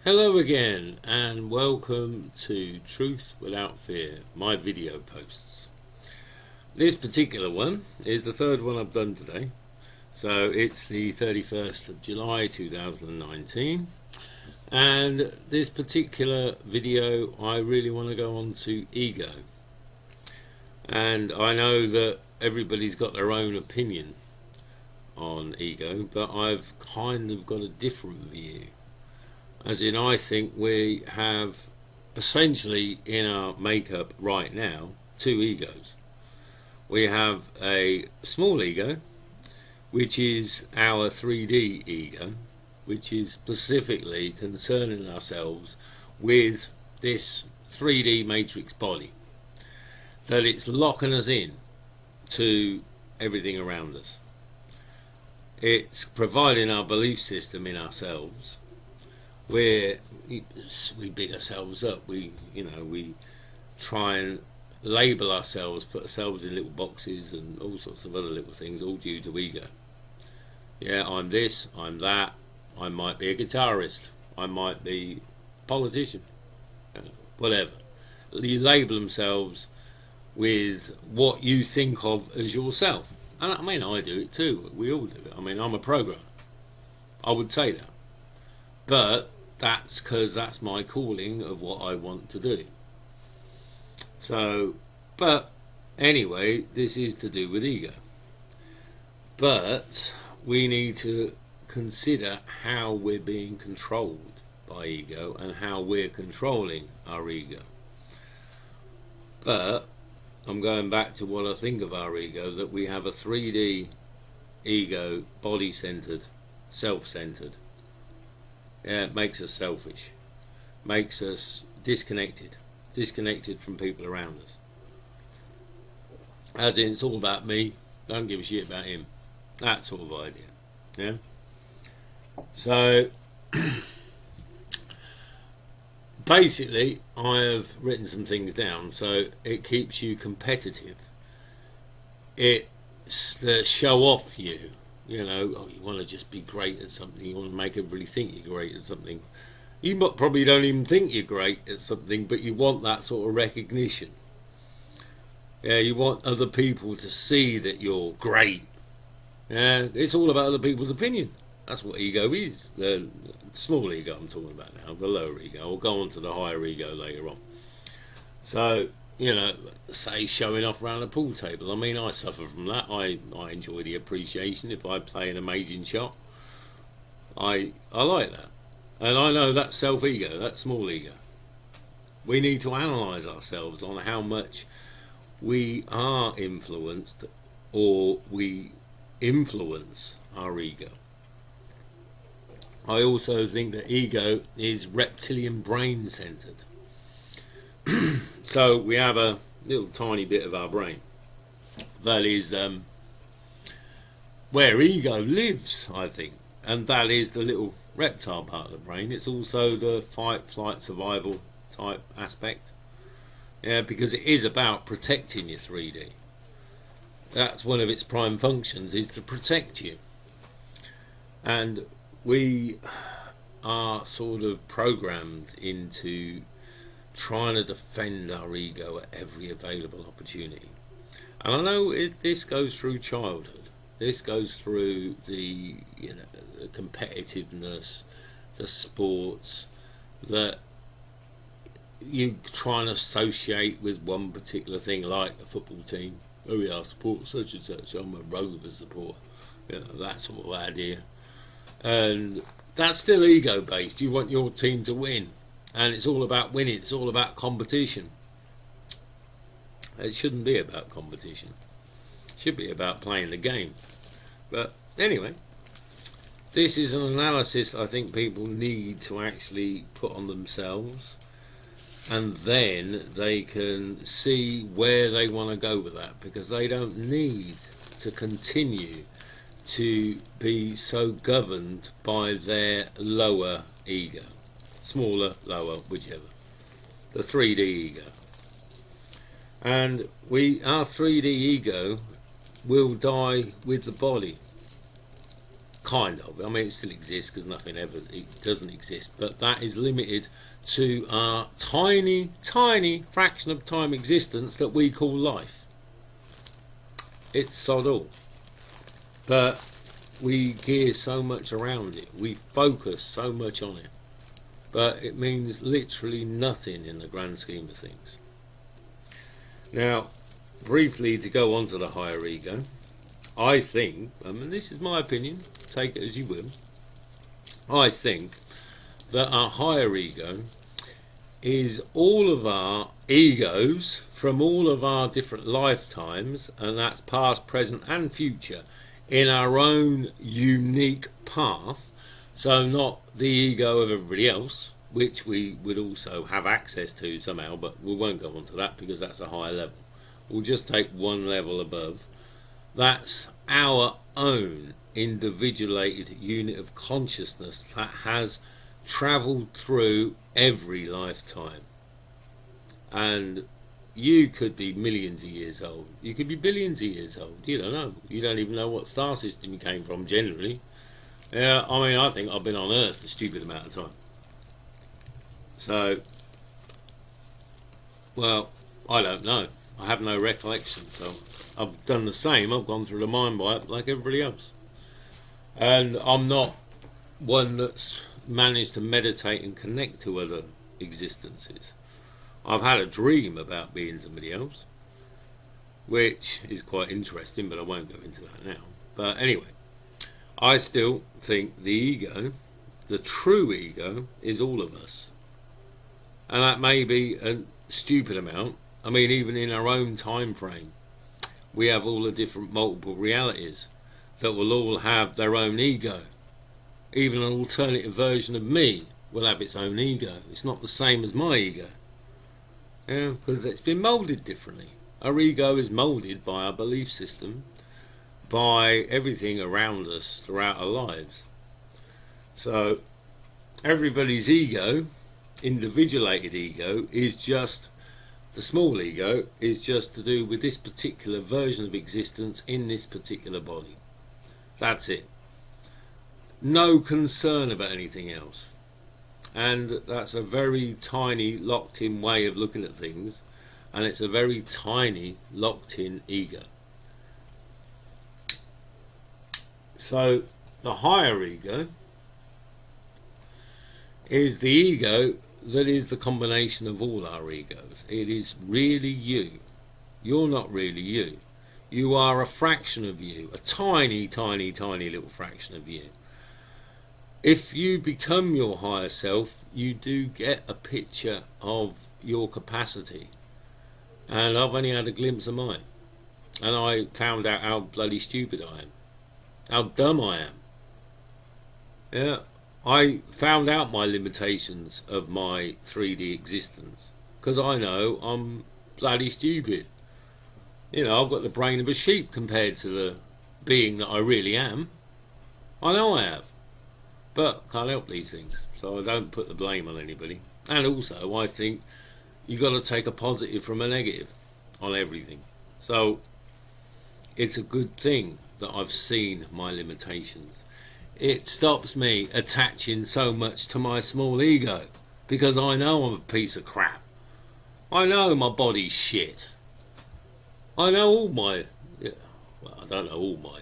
Hello again and welcome to Truth Without Fear, my video posts. This particular one is the third one I've done today. So it's the 31st of July 2019, and this particular video I really want to go on to ego. And I know that everybody's got their own opinion on ego, but I've kind of got a different view. As in, I think we have essentially in our makeup right now two egos. We have a small ego, which is our 3D ego, which is specifically concerning ourselves with this 3D matrix body, that it's locking us in to everything around us. It's providing our belief system in ourselves, where we big ourselves up. We try and label ourselves, put ourselves in little boxes and all sorts of other little things, all due to ego. Yeah, I'm this, I'm that. I might be a guitarist, I might be a politician, whatever. You label themselves with what you think of as yourself. And I mean, I do it too. We all do it. I mean, I'm a programmer. I would say that. But that's because that's my calling of what I want to do. So, but anyway, this is to do with ego. But we need to consider how we're being controlled by ego and how we're controlling our ego. But I'm going back to what I think of our ego, that we have a 3D ego, body-centered, self-centered. Yeah, it makes us selfish, makes us disconnected from people around us. As in, it's all about me, don't give a shit about him. That sort of idea. Yeah. So basically, I have written some things down so it keeps you competitive. It's the show off you. You want to just be great at something. You want to make everybody think you're great at something. You probably don't even think you're great at something, but you want that sort of recognition. Yeah, you want other people to see that you're great. Yeah, it's all about other people's opinion. That's what ego is. The small ego I'm talking about now, the lower ego. I'll go on to the higher ego later on. So, say showing off around a pool table. I mean, I suffer from that. I enjoy the appreciation. If I play an amazing shot, I like that. And I know that's self-ego, that's small ego. We need to analyse ourselves on how much we are influenced or we influence our ego. I also think that ego is reptilian brain centered. So we have a little tiny bit of our brain that is where ego lives, I think, and that is the little reptile part of the brain. It's also the fight, flight, survival type aspect. Yeah, because it is about protecting your 3D. That's one of its prime functions, is to protect you. And we are sort of programmed into trying to defend our ego at every available opportunity. And I know this goes through childhood. This goes through the competitiveness, the sports, that you try and associate with one particular thing, like a football team. Oh yeah, I support such and such. I'm a Rovers supporter. That sort of idea. And that's still ego based. You want your team to win. And it's all about winning. It's all about competition. It shouldn't be about competition. It should be about playing the game. But anyway, this is an analysis I think people need to actually put on themselves, and then they can see where they want to go with that, because they don't need to continue to be so governed by their lower ego. Smaller, lower, whichever. The 3D ego. And our 3D ego will die with the body. kind of. I mean, it still exists because nothing ever it doesn't exist, but that is limited to our tiny, tiny fraction of time existence that we call life. It's sod all. But we gear so much around it, we focus so much on it, but it means literally nothing in the grand scheme of things. Now, briefly to go on to the higher ego, I think, I mean, this is my opinion, take it as you will, I think that our higher ego is all of our egos from all of our different lifetimes, and that's past, present and future, in our own unique path. So not the ego of everybody else, which we would also have access to somehow, but we won't go on to that because that's a higher level. We'll just take one level above. That's our own individuated unit of consciousness that has travelled through every lifetime. And you could be millions of years old, you could be billions of years old, you don't know. You don't even know what star system you came from generally. Yeah, I mean, I think I've been on Earth a stupid amount of time. So, well, I don't know. I have no recollection, so I've done the same. I've gone through the mind wipe like everybody else. And I'm not one that's managed to meditate and connect to other existences. I've had a dream about being somebody else, which is quite interesting, but I won't go into that now. But anyway, I still think the ego, the true ego, is all of us. And that may be a stupid amount. I mean, even in our own time frame, we have all the different multiple realities that will all have their own ego. Even an alternative version of me will have its own ego. It's not the same as my ego. Yeah, because it's been moulded differently. Our ego is moulded by our belief system, by everything around us throughout our lives. So everybody's ego, individuated ego, is just, the small ego is just to do with this particular version of existence in this particular body. That's it. No concern about anything else. And that's a very tiny, locked-in way of looking at things, and it's a very tiny, locked-in ego. So the higher ego is the ego that is the combination of all our egos. It is really you. You're not really you. You are a fraction of you, a tiny, tiny, tiny little fraction of you. If you become your higher self, you do get a picture of your capacity. And I've only had a glimpse of mine. And I found out how bloody stupid I am. How dumb I am. Yeah, I found out my limitations of my 3D existence. Because I know I'm bloody stupid. You know, I've got the brain of a sheep compared to the being that I really am. I know I have. But can't help these things, so I don't put the blame on anybody. And also, I think you've got to take a positive from a negative on everything. So it's a good thing that I've seen my limitations. It stops me attaching so much to my small ego, because I know I'm a piece of crap. I know my body's shit. I know all my, well, I don't know all my,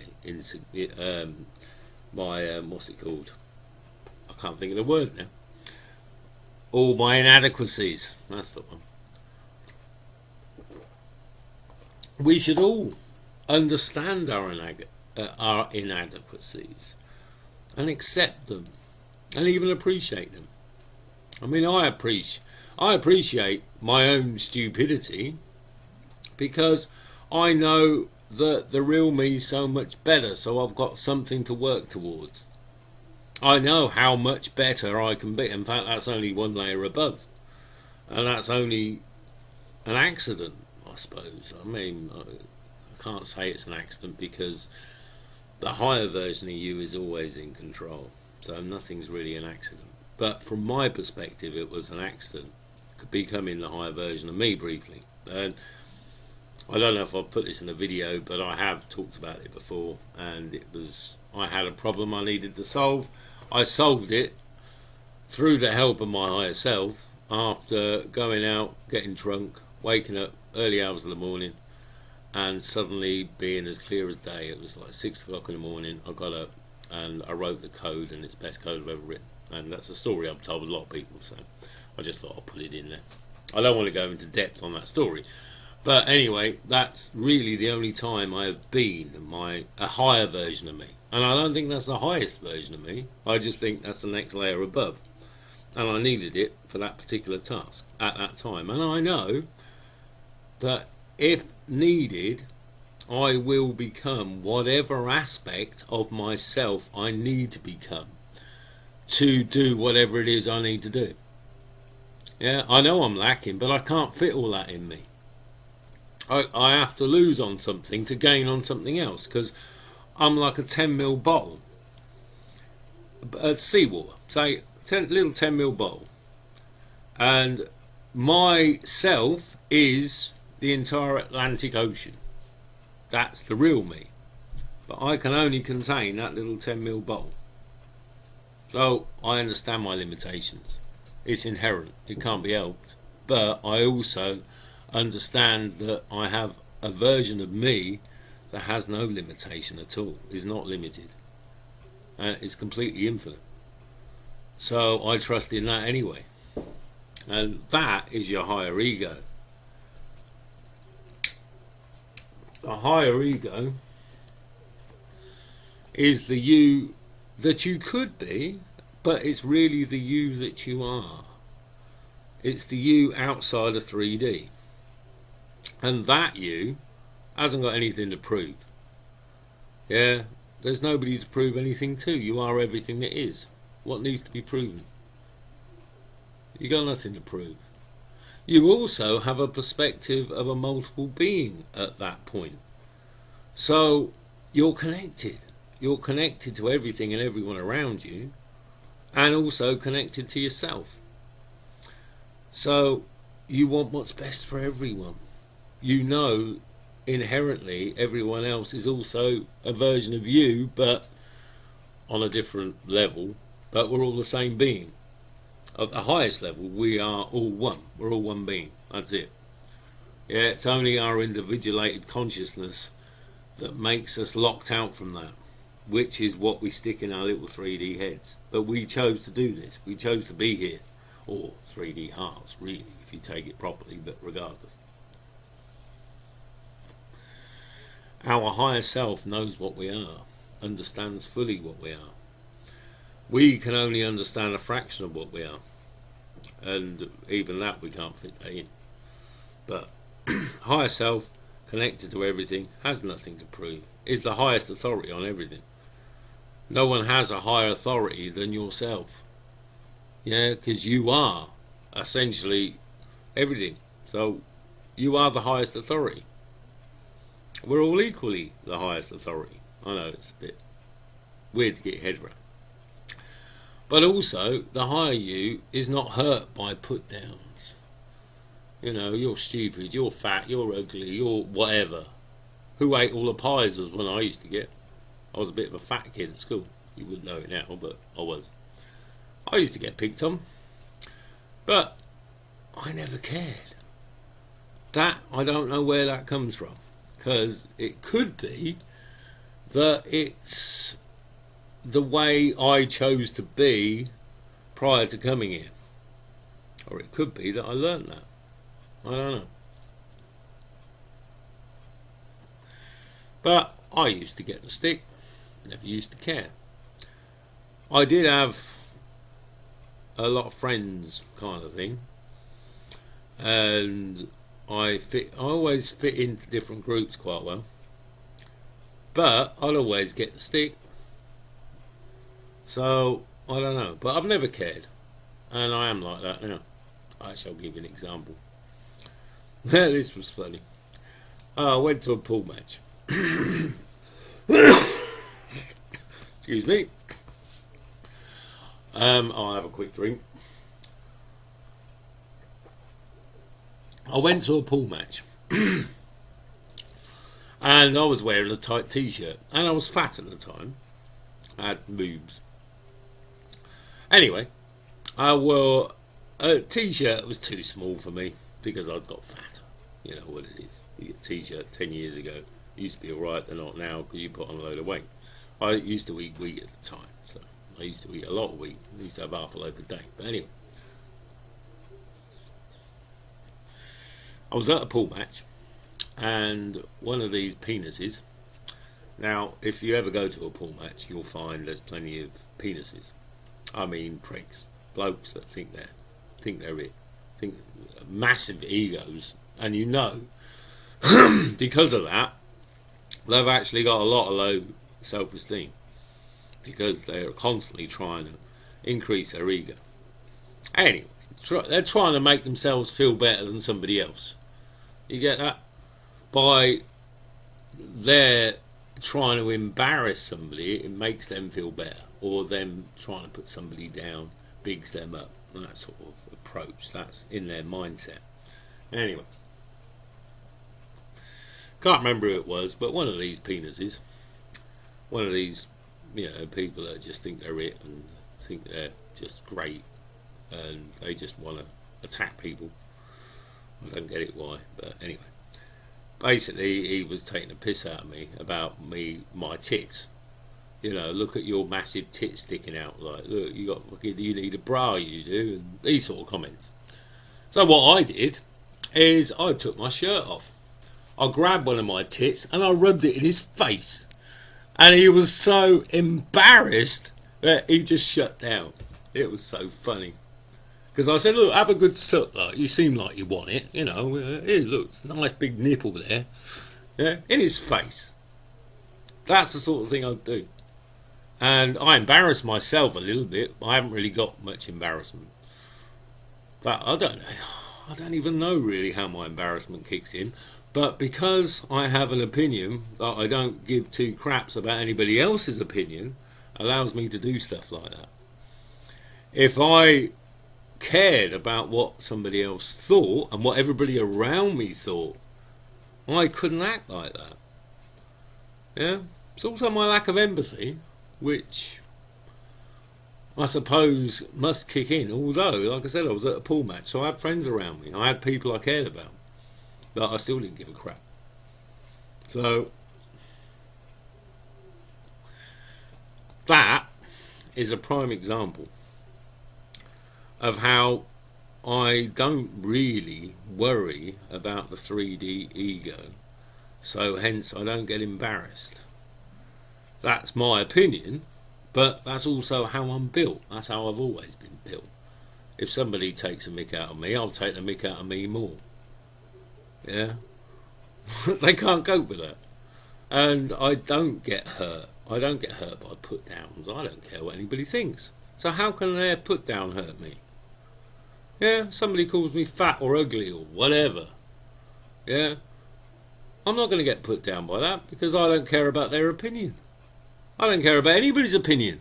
what's it called? I can't think of the word now. All my inadequacies. That's the one. We should all understand our inadequacies and accept them and even appreciate them. I mean, I appreciate my own stupidity because I know that the real me is so much better, so I've got something to work towards. I know how much better I can be. In fact, that's only one layer above. And that's only an accident, I suppose. I mean, I can't say it's an accident because the higher version of you is always in control. So nothing's really an accident. But from my perspective, it was an accident. Becoming the higher version of me briefly. And I don't know if I've put this in a video, but I have talked about it before. And it was I had a problem I needed to solve. I solved it through the help of my higher self after going out, getting drunk, waking up early hours of the morning, and suddenly being as clear as day. It was like 6 o'clock in the morning. I got up and I wrote the code, and it's the best code I've ever written. And that's a story I've told a lot of people, so I just thought I'd put it in there. I don't want to go into depth on that story, but anyway, that's really the only time I have been a higher version of me. And I don't think that's the highest version of me. I just think that's the next layer above. And I needed it for that particular task at that time. And I know that if needed, I will become whatever aspect of myself I need to become to do whatever it is I need to do. Yeah, I know I'm lacking, but I can't fit all that in me. I have to lose on something to gain on something else, because I'm like a 10ml bottle of seawater, say little 10ml bottle, and myself is the entire Atlantic Ocean. That's the real me, but I can only contain that little 10ml bottle. So I understand my limitations. It's inherent, it can't be helped. But I also understand that I have a version of me that has no limitation at all, is not limited, and it's completely infinite. So I trust in that anyway. And that is your higher ego. The higher ego is the you that you could be, but it's really the you that you are. It's the you outside of 3D. And that you hasn't got anything to prove. Yeah, there's nobody to prove anything to. You are everything that is. What needs to be proven? You got nothing to prove. You also have a perspective of a multiple being at that point. So you're connected. You're connected to everything and everyone around you, and also connected to yourself. So you want what's best for everyone. You know inherently everyone else is also a version of you, but on a different level, but we're all the same being. At the highest level, we are all one. We're all one being. That's it. Yeah, it's only our individuated consciousness that makes us locked out from that, which is what we stick in our little 3D heads. But we chose to do this. We chose to be here. Or 3D hearts, really, if you take it properly, but regardless. Our higher self knows what we are, understands fully what we are. We can only understand a fraction of what we are, and even that we can't fit that in. But higher self, connected to everything, has nothing to prove, is the highest authority on everything. No one has a higher authority than yourself. Yeah, because you are essentially everything. So you are the highest authority. We're all equally the highest authority. I know it's a bit weird to get your head around. But also, the higher you is not hurt by put downs. You know, you're stupid, you're fat, you're ugly, you're whatever. Who ate all the pies was when I used to get. I was a bit of a fat kid at school. You wouldn't know it now, but I was. I used to get picked on. But I never cared. That, I don't know where that comes from. Because it could be that it's the way I chose to be prior to coming here. Or it could be that I learned that. I don't know. But I used to get the stick. Never used to care. I did have a lot of friends kind of thing. And I always fit into different groups quite well. But I'd always get the stick. So, I don't know. But I've never cared. And I am like that now. I shall give you an example. This was funny. I went to a pool match. Excuse me. I'll have a quick drink. I went to a pool match. And I was wearing a tight t-shirt. And I was fat at the time. had boobs. Anyway, I wore a t-shirt that was too small for me because I'd got fatter. You know what it is. You get a t-shirt 10 years ago. Used to be alright, they're not now because you put on a load of weight. I used to eat wheat at the time, so I used to eat a lot of wheat. I used to have half a loaf a day. But anyway, I was at a pool match, and one of these penises. Now, if you ever go to a pool match, you'll find there's plenty of penises. I mean, pricks, blokes that think they're it, think massive egos, and you know, because of that, they've actually got a lot of low self-esteem because they're constantly trying to increase their ego. Anyway, they're trying to make themselves feel better than somebody else. You get that? By their trying to embarrass somebody, it makes them feel better, or them trying to put somebody down bigs them up. That sort of approach, that's in their mindset. Anyway, can't remember who it was, but one of these penises, one of these, you know, people that just think they're it and think they're just great, and they just want to attack people. I don't get it why, but anyway. Basically, he was taking a piss out of me about my tits. You know, look at your massive tits sticking out. Like, look, you need a bra, you do, and these sort of comments. So what I did is I took my shirt off. I grabbed one of my tits and I rubbed it in his face. And he was so embarrassed that he just shut down. It was so funny. Because I said, look, have a good suck, like, you seem like you want it, you know, here, look, nice big nipple there, yeah, in his face. That's the sort of thing I'd do. And I embarrassed myself a little bit. I haven't really got much embarrassment. But I don't even know really how my embarrassment kicks in. But because I have an opinion that I don't give two craps about anybody else's opinion, allows me to do stuff like that. If I cared about what somebody else thought and what everybody around me thought, I couldn't act like that. Yeah, it's also my lack of empathy, which I suppose must kick in. Although, like I said, I was at a pool match, so I had friends around me, I had people I cared about, but I still didn't give a crap. So that is a prime example of how I don't really worry about the 3D ego, so hence I don't get embarrassed. That's my opinion, but that's also how I'm built. That's how I've always been built. If somebody takes a mick out of me, I'll take the mick out of me more. Yeah? They can't cope with that. And I don't get hurt. I don't get hurt by put downs. I don't care what anybody thinks. So how can their put down hurt me? Yeah, somebody calls me fat or ugly or whatever. Yeah, I'm not going to get put down by that because I don't care about their opinion. I don't care about anybody's opinion.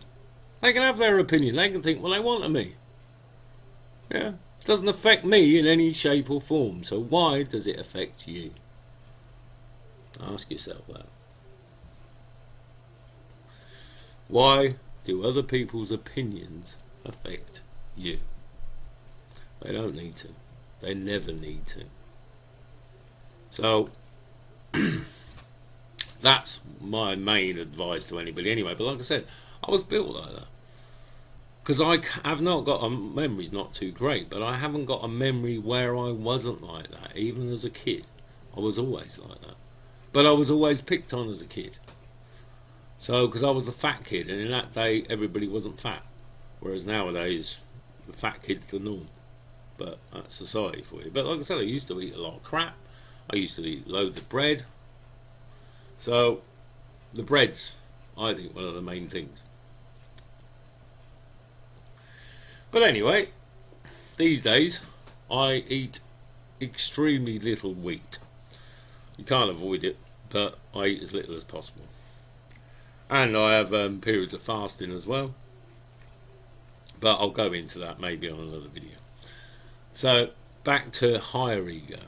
They can have their opinion. They can think what they want of me. Yeah, it doesn't affect me in any shape or form. So why does it affect you? Ask yourself that. Why do other people's opinions affect you? They don't need to. They never need to. So that's my main advice to anybody anyway. But like I said, I was built like that. Because I have not got, memory's not too great, but I haven't got a memory where I wasn't like that. Even as a kid, I was always like that. But I was always picked on as a kid. So, because I was the fat kid, and in that day, everybody wasn't fat. Whereas nowadays, the fat kid's the norm. But that's society for you. But like I said, I used to eat a lot of crap. I used to eat loads of bread. So the bread's, I think, one of the main things. But anyway, these days I eat extremely little wheat. You can't avoid it, but I eat as little as possible. And I have periods of fasting as well. But I'll go into that maybe on another video. So, back to higher ego.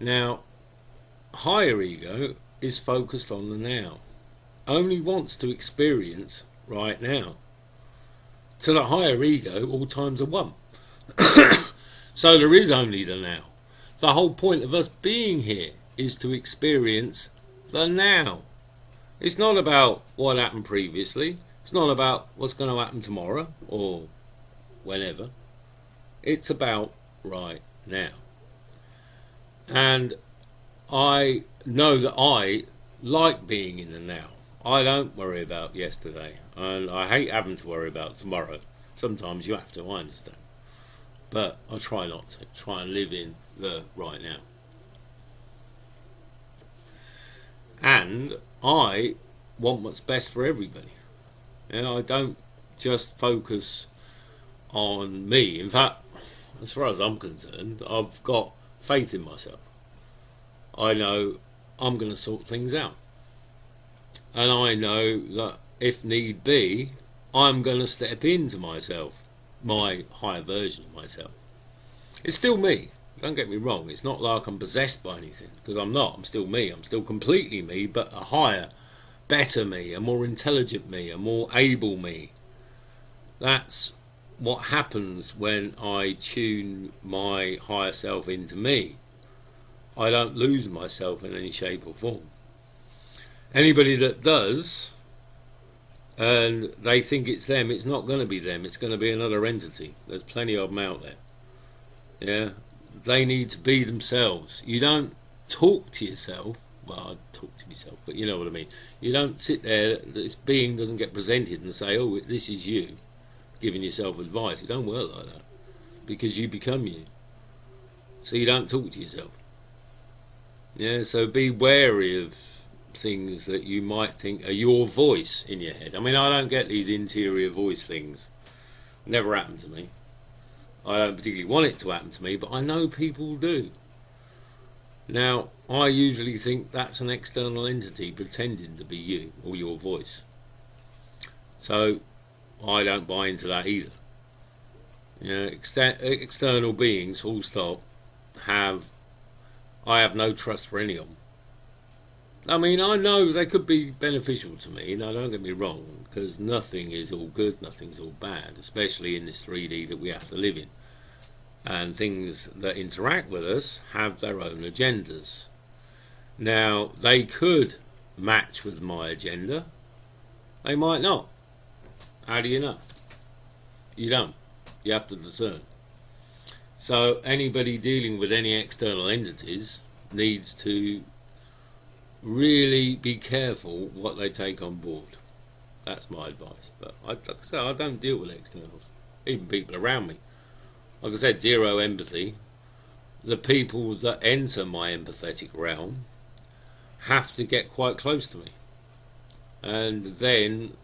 Now, higher ego is focused on the now. Only wants to experience right now. To the higher ego, all times are one. So there is only the now. The whole point of us being here is to experience the now. It's not about what happened previously. It's not about what's going to happen tomorrow or whenever. It's about right now. And I know that I like being in the now. I don't worry about yesterday, and I hate having to worry about tomorrow. Sometimes you have to, I understand. But I try not to. Try and live in the right now. And I want what's best for everybody. And I don't just focus on me. In fact, as far as I'm concerned, I've got faith in myself. I know I'm going to sort things out. And I know that if need be, I'm going to step into myself, my higher version of myself. It's still me, don't get me wrong. It's not like I'm possessed by anything, because I'm not. I'm still me. I'm still completely me, but a higher, better me, a more intelligent me, a more able me. That's what happens when I tune my higher self into me. I don't lose myself in any shape or form. Anybody that does, and they think it's them, it's not going to be them. It's going to be another entity. There's plenty of them out there. Yeah, they need to be themselves. You don't talk to yourself. Well, I talk to myself, but you know what I mean. You don't sit there, this being doesn't get presented and say, oh, this is you, giving yourself advice. It don't work like that, because you become you. So you don't talk to yourself. Yeah, so be wary of things that you might think are your voice in your head. I mean, I don't get these interior voice things. Never happened to me. I don't particularly want it to happen to me, but I know people do. Now, I usually think that's an external entity pretending to be you or your voice. So I don't buy into that either. You know, external beings, full stop, I have no trust for any of them. I mean, I know they could be beneficial to me. Now, don't get me wrong, because nothing is all good, nothing's all bad, especially in this 3D that we have to live in. And things that interact with us have their own agendas. Now, they could match with my agenda. They might not. How do you know? You don't. You have to discern. So anybody dealing with any external entities needs to really be careful what they take on board. That's my advice. But like I said, I don't deal with externals, even people around me. Like I said, zero empathy. The people that enter my empathetic realm have to get quite close to me, and then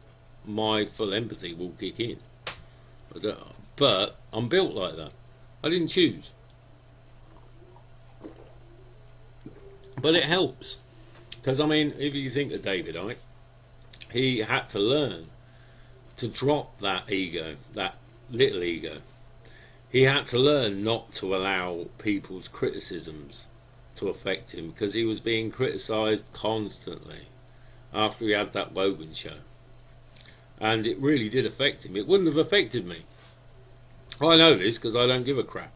my full empathy will kick in. But I'm built like that. I didn't choose. But it helps. Because, I mean, if you think of David Icke, he had to learn to drop that ego, that little ego. He had to learn not to allow people's criticisms to affect him, because he was being criticised constantly after he had that Wogan show. And it really did affect him. It wouldn't have affected me. I know this because I don't give a crap.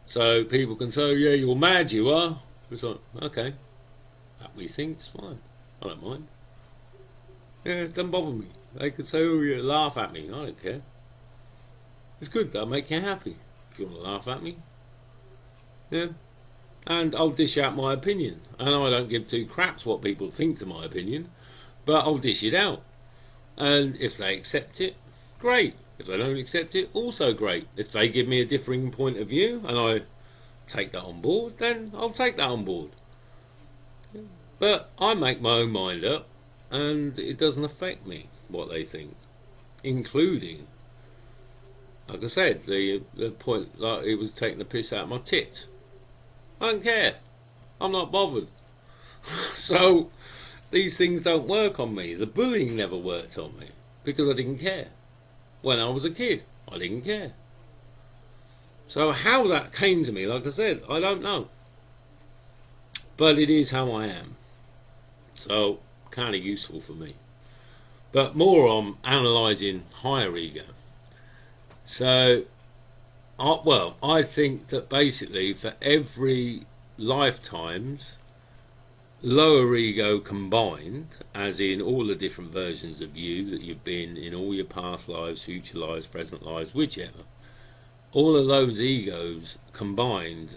So people can say, oh, yeah, you're mad, you are. It's like, okay. That we think's fine. I don't mind. Yeah, it doesn't bother me. They could say, oh, yeah, laugh at me. I don't care. It's good, that'll make you happy. If you want to laugh at me. Yeah. And I'll dish out my opinion. And I don't give two craps what people think to my opinion. But I'll dish it out. And if they accept it, great. If they don't accept it, also great. If they give me a differing point of view and I take that on board, then I'll take that on board. But I make my own mind up, and it doesn't affect me what they think, including, like I said, the point like it was taking the piss out of my tits. I don't care. I'm not bothered. So these things don't work on me. The bullying never worked on me because I didn't care. When I was a kid, I didn't care. So how that came to me, like I said, I don't know. But it is how I am. So kind of useful for me. but more on analysing higher ego. So, I think that basically for every lifetimes, lower ego combined, as in all the different versions of you that you've been in all your past lives, future lives, present lives, whichever, all of those egos combined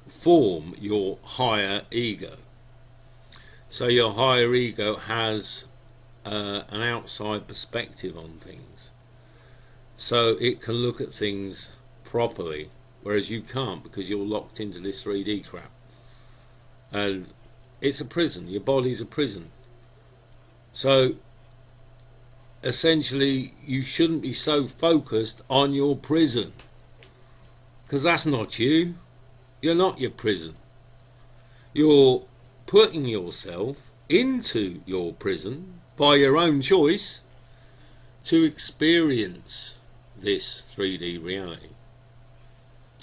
form your higher ego. So your higher ego has an outside perspective on things, so it can look at things properly, whereas you can't, because you're locked into this 3D crap, and it's a prison. Your body's a prison. So essentially you shouldn't be so focused on your prison, because that's not you. You're not your prison. You're putting yourself into your prison by your own choice to experience this 3D reality.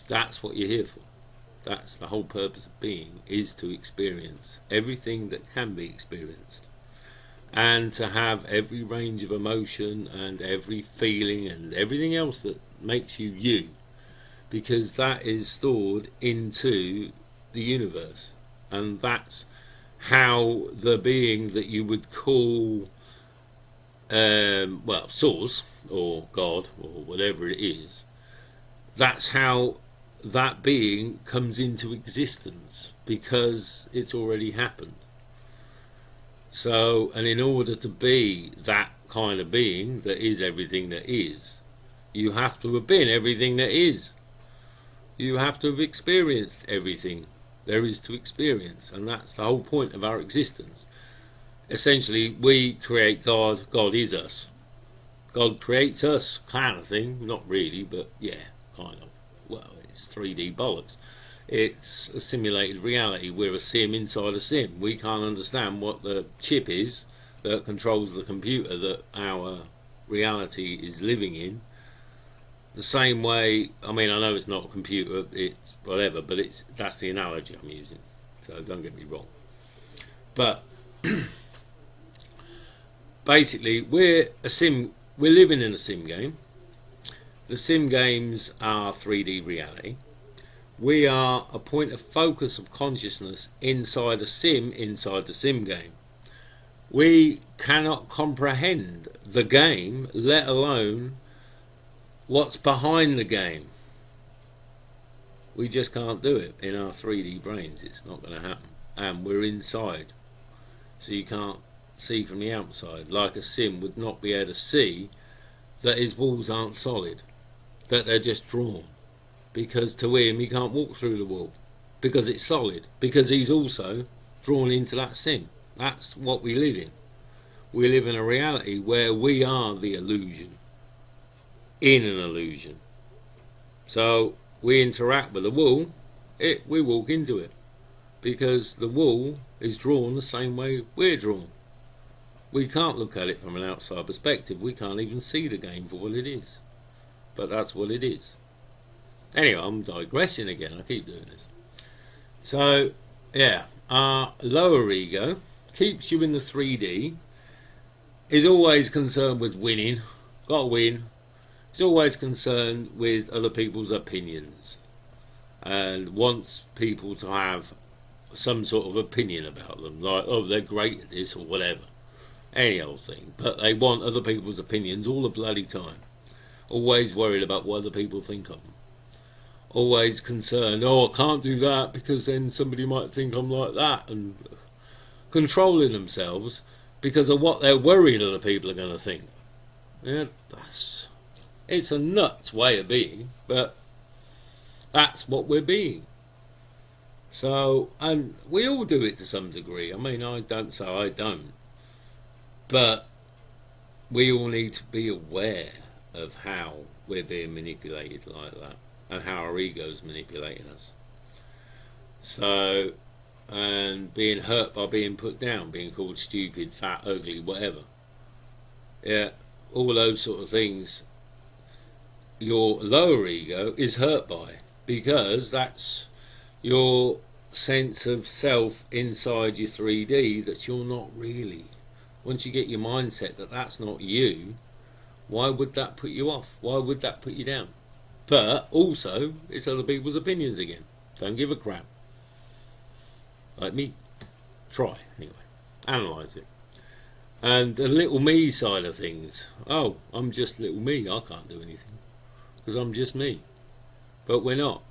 That's what you're here for. That's the whole purpose of being, is to experience everything that can be experienced, and to have every range of emotion and every feeling and everything else that makes you you, because that is stored into the universe. And that's how the being that you would call source or God or whatever it is, that's how that being comes into existence, because it's already happened. So, and in order to be that kind of being that is everything that is, you have to have been everything that is. You have to have experienced everything there is to experience, and that's the whole point of our existence. Essentially, we create God, God is us. God creates us, kind of thing. Not really, but yeah, kind of. Well, it's 3D bollocks. It's a simulated reality. We're a sim inside a sim. We can't understand what the chip is that controls the computer that our reality is living in. The same way, I mean, I know it's not a computer, it's whatever, but that's the analogy I'm using, so don't get me wrong. But basically, we're living in a sim game. The sim games are 3D reality. We are a point of focus of consciousness inside a sim, inside the sim game. We cannot comprehend the game, let alone what's behind the game. We just can't do it in our 3D brains. It's not going to happen. And we're inside, so you can't see from the outside, like a sim would not be able to see that his walls aren't solid, that they're just drawn, because to him he can't walk through the wall because it's solid, because he's also drawn into that sim. That's what we live in. We live in a reality where we are the illusion in an illusion. So we interact with the wall, we walk into it, because the wall is drawn the same way we're drawn. We can't look at it from an outside perspective. We can't even see the game for what it is, but that's what it is. Anyway, I'm digressing again. I keep doing this. So yeah, our lower ego keeps you in the 3D, is always concerned with winning, gotta win. It's always concerned with other people's opinions and wants people to have some sort of opinion about them, like, oh, they're great at this or whatever, any old thing, but they want other people's opinions all the bloody time. Always worried about what other people think of them. Always concerned, oh, I can't do that because then somebody might think I'm like that, and controlling themselves because of what they're worried other people are going to think. Yeah, it's a nuts way of being, but that's what we're being. So, and we all do it to some degree. I mean, I don't say I don't, but we all need to be aware of how we're being manipulated like that, and how our ego's manipulating us. So, and being hurt by being put down, being called stupid, fat, ugly, whatever. Yeah, all those sort of things your lower ego is hurt by, because that's your sense of self inside your 3D that you're not really once you get your mindset that that's not you, why would that put you off? Why would that put you down? But also, it's other people's opinions again. Don't give a crap. Like me. Try, anyway. Analyse it. And the little me side of things. Oh, I'm just little me. I can't do anything. Because I'm just me. But we're not.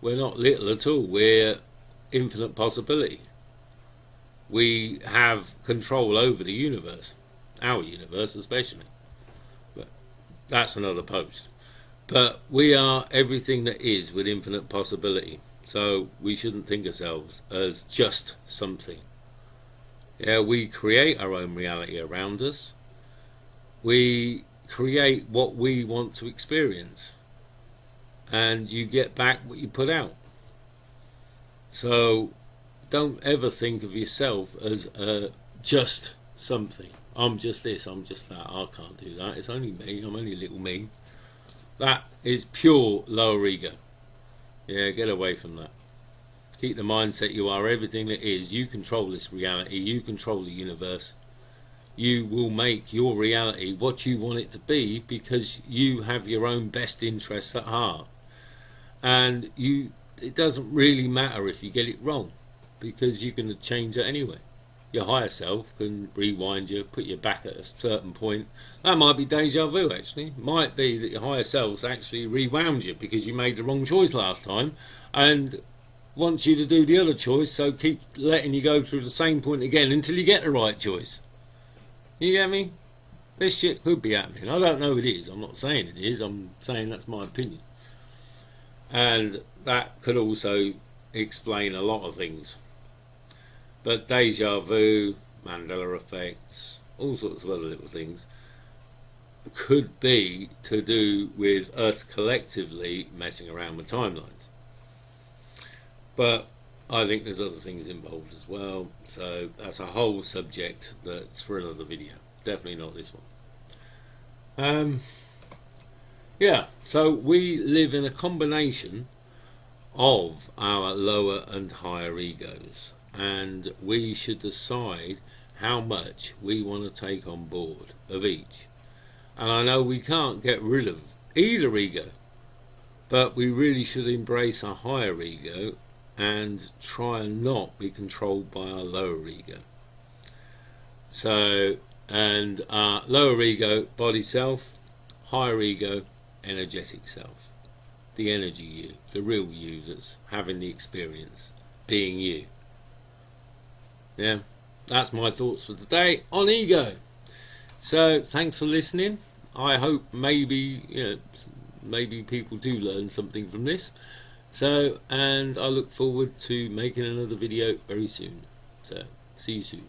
We're not little at all. We're infinite possibility. We have control over the universe. Our universe especially. But that's another post. But we are everything that is with infinite possibility. So we shouldn't think ourselves as just something. Yeah, we create our own reality around us. We create what we want to experience. And you get back what you put out. So don't ever think of yourself as just something. I'm just this, I'm just that. I can't do that. It's only me. I'm only little me. That is pure lower ego. Yeah, get away from that. Keep the mindset you are everything that is. You control this reality. You control the universe. You will make your reality what you want it to be because you have your own best interests at heart. And it doesn't really matter if you get it wrong because you're going to change it anyway. Your higher self can rewind you, put you back at a certain point. That might be deja vu, actually. Might be that your higher self's actually rewound you because you made the wrong choice last time and wants you to do the other choice, so keep letting you go through the same point again until you get the right choice. You get me? This shit could be happening. I don't know it is. I'm not saying it is. I'm saying that's my opinion. And that could also explain a lot of things. But deja vu, Mandela effects, all sorts of other little things could be to do with us collectively messing around with timelines. But I think there's other things involved as well. So that's a whole subject that's for another video. Definitely not this one. Yeah, so we live in a combination of our lower and higher egos. And we should decide how much we want to take on board of each. And I know we can't get rid of either ego, but we really should embrace our higher ego and try and not be controlled by our lower ego. So, and our lower ego, body self, higher ego, energetic self. The energy you, the real you that's having the experience, being you. Yeah, that's my thoughts for today on ego. So thanks for listening. I hope maybe maybe people do learn something from this. So, and I look forward to making another video very soon. So see you soon.